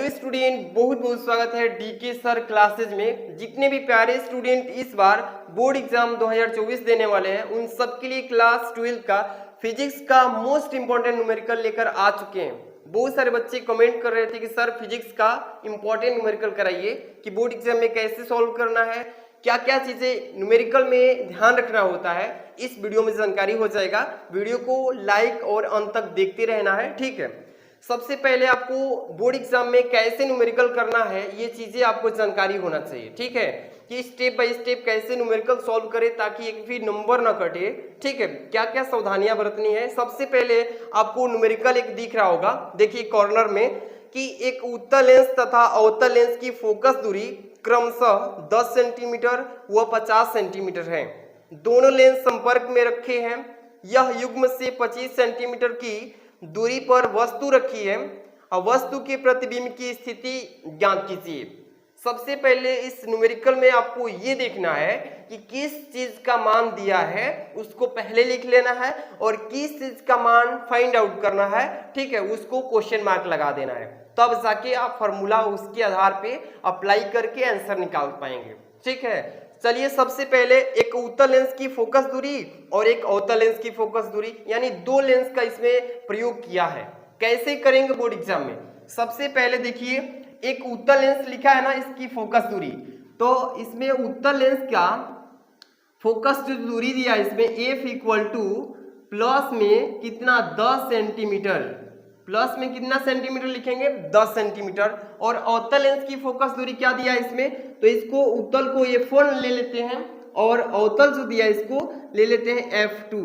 Hello student, बहुत बहुत स्वागत है डीके सर क्लासेज में। जितने भी प्यारे स्टूडेंट इस बार बोर्ड एग्जाम 2024 देने वाले हैं उन सब के लिए क्लास 12 का फिजिक्स का मोस्ट इंपॉर्टेंट न्यूमेरिकल लेकर आ चुके हैं। बहुत सारे बच्चे कमेंट कर रहे थे कि सर फिजिक्स का इंपॉर्टेंट न्यूमेरिकल कराइए कि बोर्ड एग्जाम में कैसे सॉल्व करना है, क्या क्या चीजें न्यूमेरिकल में ध्यान रखना होता है। इस वीडियो में जानकारी हो जाएगा। वीडियो को लाइक और अंत तक देखते रहना है, ठीक है। सबसे पहले आपको बोर्ड एग्जाम में कैसे न्यूमेरिकल करना है ये चीजें आपको जानकारी होना चाहिए, ठीक है, कि स्टेप बाय स्टेप कैसे न्यूमेरिकल सॉल्व करें ताकि एक भी नंबर ना कटे, ठीक है। क्या क्या सावधानियां बरतनी है। सबसे पहले आपको न्यूमेरिकल एक दिख रहा होगा, देखिए कॉर्नर में, कि एक उत्तल लेंस तथा अवतल लेंस की फोकस दूरी क्रमशः 10 सेंटीमीटर व 50 सेंटीमीटर है। दोनों लेंस संपर्क में रखे हैं। यह युग्म से 25 सेंटीमीटर की दूरी पर वस्तु रखी है और वस्तु के प्रतिबिंब की स्थिति ज्ञात कीजिए। सबसे पहले इस न्यूमेरिकल में आपको ये देखना है कि किस चीज का मान दिया है उसको पहले लिख लेना है और किस चीज का मान फाइंड आउट करना है, ठीक है, उसको क्वेश्चन मार्क लगा देना है। तब जाके आप फॉर्मूला उसके आधार पे अप्लाई करके आंसर निकाल पाएंगे, ठीक है। चलिए सबसे पहले एक उत्तल लेंस की फोकस दूरी और एक अवतल लेंस की फोकस दूरी, यानी दो लेंस का इसमें प्रयोग किया है। कैसे करेंगे बोर्ड एग्जाम में। सबसे पहले देखिए एक उत्तल लेंस लिखा है ना, इसकी फोकस दूरी, तो इसमें उत्तल लेंस का फोकस जो दूरी दिया इसमें एफ इक्वल टू प्लस में कितना 10 सेंटीमीटर, प्लस में कितना सेंटीमीटर लिखेंगे 10 सेंटीमीटर। और अवतल लेंस की फोकस दूरी क्या दिया इसमें, तो इसको उत्तल को F1 ले लेते हैं और अवतल जो दिया इसको ले लेते हैं F2।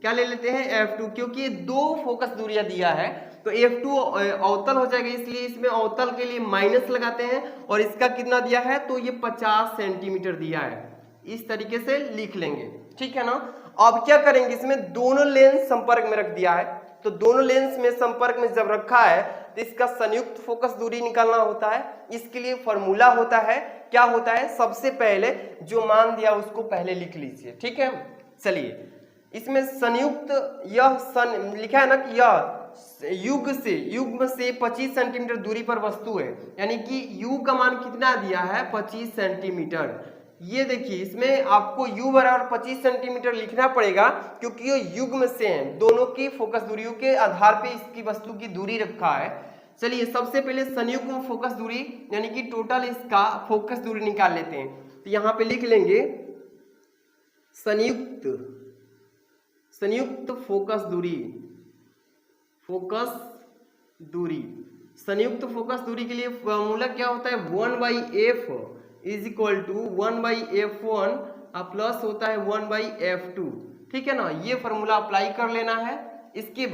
क्या ले लेते हैं F2, क्योंकि ये दो फोकस दूरियां दिया है तो F2 अवतल हो जाएगा, इसलिए इसमें अवतल के लिए माइनस लगाते हैं। और इसका कितना दिया है, तो ये 50 सेंटीमीटर दिया है। इस तरीके से लिख लेंगे, ठीक है ना। अब क्या करेंगे, इसमें दोनों लेंस संपर्क में रख दिया है, तो दोनों लेंस में संपर्क में जब रखा है तो इसका संयुक्त फोकस दूरी निकालना होता है। इसके लिए फॉर्मूला होता है, क्या होता है, सबसे पहले जो मान दिया उसको पहले लिख लीजिए, ठीक है। चलिए इसमें संयुक्त, यह लिखा है ना कि यह युग्म से 25 सेंटीमीटर दूरी पर वस्तु है, यानी कि यू का मान कितना दिया है 25 सेंटीमीटर। ये देखिए इसमें आपको u बराबर 25 सेंटीमीटर लिखना पड़ेगा क्योंकि ये युग्म से हैं, दोनों की फोकस दूरियों के आधार पे इसकी वस्तु की दूरी रखा है। चलिए सबसे पहले संयुग्म फोकस दूरी यानी कि टोटल इसका फोकस दूरी निकाल लेते हैं। तो यहाँ पे लिख लेंगे संयुक्त फोकस दूरी, संयुक्त फोकस दूरी के लिए फॉर्मूला क्या होता है, 1/f is equal to 1/f1 plus होता है 1/f2, ठीक है ना। ये फॉर्मूला अप्लाई कर लेना है। इसके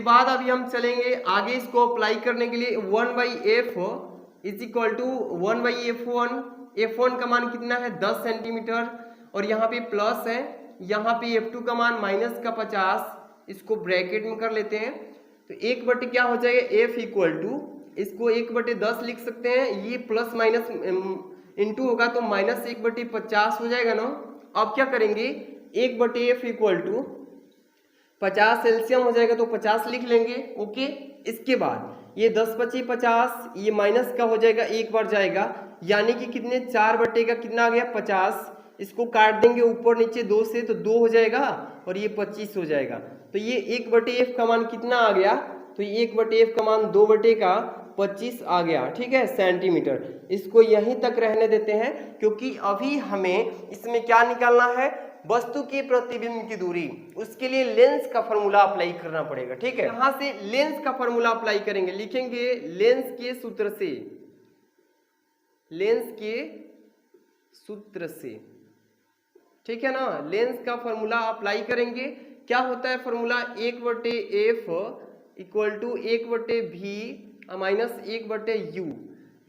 बाद अभी हम चलेंगे आगे, इसको अप्लाई करने के लिए 1/f is equal to 1/f1। f1 का मान कितना है 10 सेंटीमीटर और यहाँ पे प्लस है, यहाँ पे f2 का मान माइनस का 50, इसको ब्रैकेट में कर लेते हैं। तो 1/, क्या हो जाएगा f इक्वल टू, इसको 1/10 लिख सकते हैं, ये प्लस माइनस इंटू होगा तो माइनस 1/50 हो जाएगा ना। अब क्या करेंगे 1/f इक्वल टू 50 एलसीएम हो जाएगा तो 50 लिख लेंगे, ओके। इसके बाद ये 10×5 = 50, ये माइनस का हो जाएगा, एक बार जाएगा, यानी कि कितने 4/, का कितना आ गया 50। इसको काट देंगे ऊपर नीचे 2 से तो 2 हो जाएगा और ये 25 हो जाएगा। तो ये 1/f का मान कितना आ गया, तो ये 1/f का मान 2/25 आ गया, ठीक है, सेंटीमीटर। इसको यहीं तक रहने देते हैं क्योंकि अभी हमें इसमें क्या निकालना है, वस्तु के प्रतिबिंब की दूरी। उसके लिए लेंस का फॉर्मूला अप्लाई करना पड़ेगा, ठीक है। यहाँ से लेंस का फॉर्मूला अप्लाई करेंगे, लिखेंगे लेंस के सूत्र से, ठीक है ना। लेंस का फॉर्मूला अप्लाई करेंगे, क्या होता है formula, 1/f equal to 1/v minus 1/u।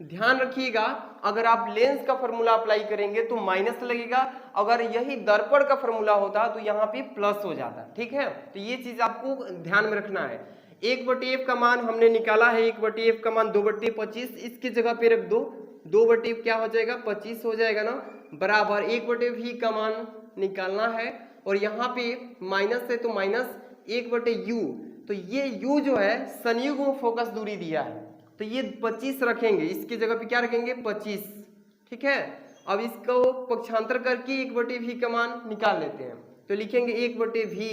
ध्यान रखिएगा अगर आप लेंस का फॉर्मूला अप्लाई करेंगे तो माइनस लगेगा, अगर यही दर्पण का फॉर्मूला होता तो यहाँ पे प्लस हो जाता, ठीक है। तो ये चीज आपको ध्यान में रखना है। 1/f का मान हमने निकाला है, 1/f का मान 2/25, इसकी जगह पे रख दो, 2/f क्या हो जाएगा 25 हो जाएगा ना, बराबर 1/v का मान निकालना है और यहाँ पे माइनस है तो माइनस 1/u। तो ये u जो है संयुग्म फोकस दूरी दिया है, तो ये 25 रखेंगे, इसकी जगह पे क्या रखेंगे 25, ठीक है। अब इसको पक्षांतर करके 1/v का मान निकाल लेते हैं, तो लिखेंगे 1/v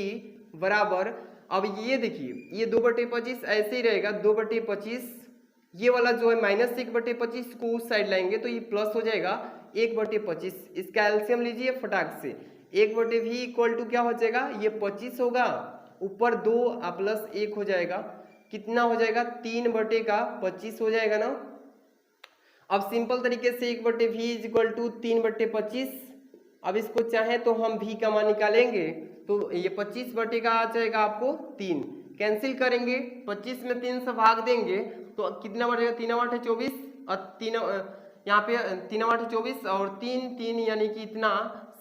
बराबर, अब ये देखिए ये 2/25 ऐसे ही रहेगा, 2/25 ये वाला जो है -1/25 को उस साइड लाएंगे तो ये प्लस हो जाएगा 1/25, इसका एलसीएम लीजिए फटाक से, 1/v इक्वल टू क्या हो जाएगा, ये 25 होगा, ऊपर 2 प्लस 1 हो जाएगा, कितना हो जाएगा 3/25 हो जाएगा ना। अब सिंपल तरीके से 1/v इज इक्वल टू 3/25, अब इसको चाहे तो हम v का मान निकालेंगे, तो ये 25 बटे का आ जाएगा आपको 3, कैंसिल करेंगे 25 में 3 से भाग देंगे तो कितना बढ़ेगा 3 × 8 = 24 और 3 यहाँ पे 3 × 8 = 24 और 3 यानी कि इतना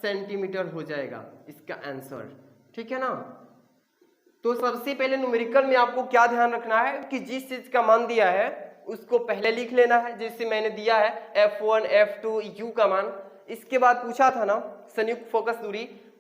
सेंटीमीटर हो जाएगा इसका आंसर, ठीक है ना। तो सबसे पहले न्यूमेरिकल में आपको क्या ध्यान रखना है कि जिस चीज का मान दिया है उसको पहले लिख लेना है, जैसे मैंने दिया है F1 F2 U का मान। इसके बाद पूछा था ना संयुक्त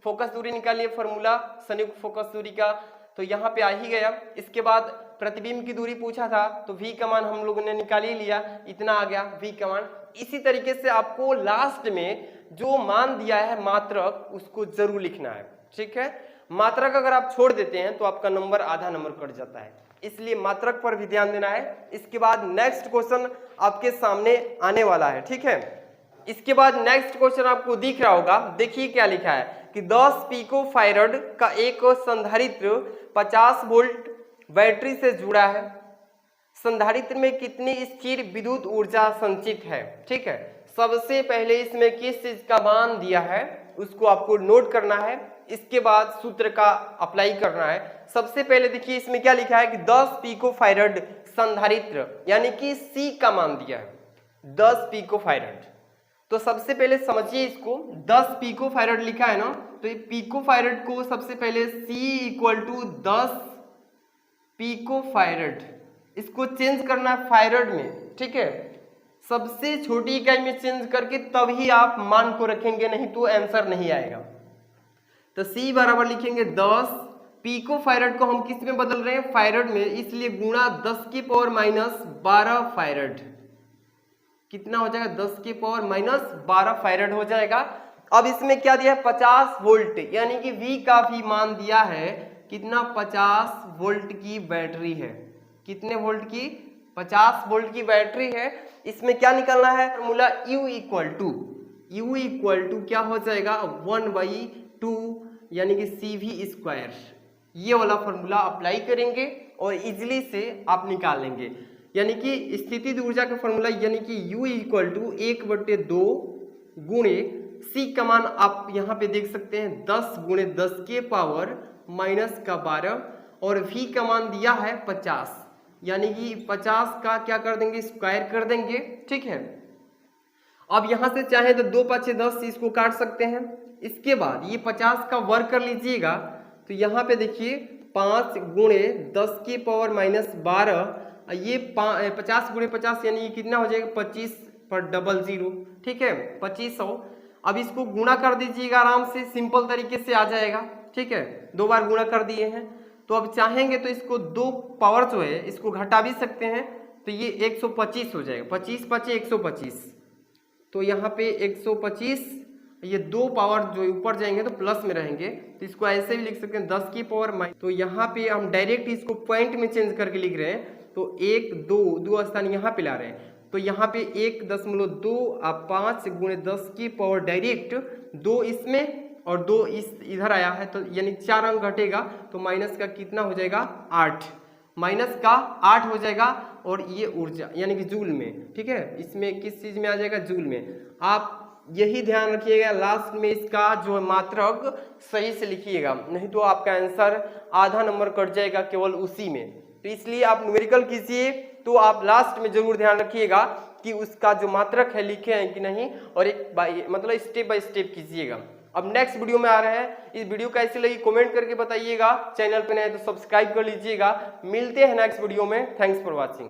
फोकस दूरी निकालिए फॉर्मूला संयुक्त फोकस दूरी का, तो यहाँ पे आ ही गया। इसके बाद प्रतिबिंब की दूरी पूछा था तो V का मान हम लोगों ने निकाल ही लिया, इतना आ गया V का मान। इसी तरीके से आपको लास्ट में जो मान दिया है मात्रक उसको जरूर लिखना है, ठीक है। मात्रक अगर आप छोड़ देते हैं तो आपका नंबर आधा नंबर कट जाता है, इसलिए मात्रक पर भी ध्यान देना है। इसके बाद नेक्स्ट क्वेश्चन आपके सामने आने वाला है, ठीक है। इसके बाद नेक्स्ट क्वेश्चन आपको दिख रहा होगा, देखिए क्या लिखा है कि 10 पिकोफैरड का एक संधारित्र 50 वोल्ट बैटरी से जुड़ा है, संधारित्र में कितनी स्थिर विद्युत ऊर्जा संचित है, ठीक है। सबसे पहले इसमें किस चीज का मान दिया है उसको आपको नोट करना है, इसके बाद सूत्र का अप्लाई करना है। सबसे पहले देखिए इसमें क्या लिखा है कि 10 पिकोफैरड संधारित्र यानी कि C का मान दिया है 10 पिकोफैरड। तो सबसे पहले समझिए इसको, 10 पिकोफैरड लिखा है ना, तो ये पिकोफैरड को सबसे पहले C = 10 पिकोफैरड, इसको चेंज करना है फैरड में, ठीक है। सबसे छोटी इकाई में चेंज करके तभी आप मान को रखेंगे, नहीं तो आंसर नहीं आएगा। तो C बराबर लिखेंगे 10 पिकोफैरड को हम किस में बदल रहे हैं फैरड में, इसलिए गुणा 10⁻12 फैरड, कितना हो जाएगा 10⁻12 फैरड हो जाएगा। अब इसमें क्या दिया है 50 वोल्ट, यानी कि V का भी मान दिया है कितना 50 वोल्ट की बैटरी है, कितने वोल्ट की 50 वोल्ट की बैटरी है। इसमें क्या निकालना है फॉर्मूला U इक्वल क्या हो जाएगा 1/2 यानी कि CV², ये वाला फॉर्मूला अप्लाई करेंगे और इजीली से आप निकाल लेंगे, यानी कि स्थितिज ऊर्जा का फॉर्मूला यानी कि U = 1/2 गुणे C का मान आप यहाँ पे देख सकते हैं 10 × 10⁻⁻12 और V का मान दिया है 50, यानी कि 50 का क्या कर देंगे स्क्वायर कर देंगे, ठीक है। अब यहाँ से चाहे तो 2 × 5 = 10 इसको काट सकते हैं। इसके बाद ये 50 का वर्ग कर लीजिएगा, तो यहाँ पे देखिए 5 × 10⁻12, ये 50 × 50 यानी कितना हो जाएगा 25 पर 00, ठीक है 2500। अब इसको गुणा कर दीजिएगा आराम से, सिंपल तरीके से आ जाएगा, ठीक है। 2 बार गुणा कर दिए हैं, तो अब चाहेंगे तो इसको 2 पावर जो है इसको घटा भी सकते हैं, तो ये 125 हो जाएगा, 25 × 5 = 125, तो यहाँ पे 125, ये 2 पावर जो ऊपर जाएंगे तो प्लस में रहेंगे, तो इसको ऐसे भी लिख सकते हैं 10⁻⁻, तो यहाँ पे हम डायरेक्ट इसको पॉइंट में चेंज करके लिख रहे हैं, तो 1 2 स्थान यहाँ पे ला रहे हैं, तो यहाँ पे 1.2 आप 5 × 10⁻, डायरेक्ट 2 इसमें और 2 इधर आया है, तो यानी 4 अंक घटेगा, तो माइनस का कितना हो जाएगा 8, माइनस का 8 हो जाएगा, और ये ऊर्जा यानी कि जूल में, ठीक है। इसमें किस चीज में आ जाएगा जूल में। आप यही ध्यान रखिएगा लास्ट में इसका जो मात्रक सही से लिखिएगा, नहीं तो आपका आंसर आधा नंबर कट जाएगा केवल उसी में। तो इसलिए आप न्यूमेरिकल कीजिए तो आप लास्ट में जरूर ध्यान रखिएगा कि उसका जो मात्रक है लिखे हैं कि नहीं, और एक मतलब स्टेप बाय स्टेप कीजिएगा। अब नेक्स्ट वीडियो में आ रहे हैं, इस वीडियो कैसी लगी कमेंट करके बताइएगा, चैनल पे नए तो सब्सक्राइब कर लीजिएगा। मिलते हैं नेक्स्ट वीडियो में, थैंक्स फॉर वॉचिंग।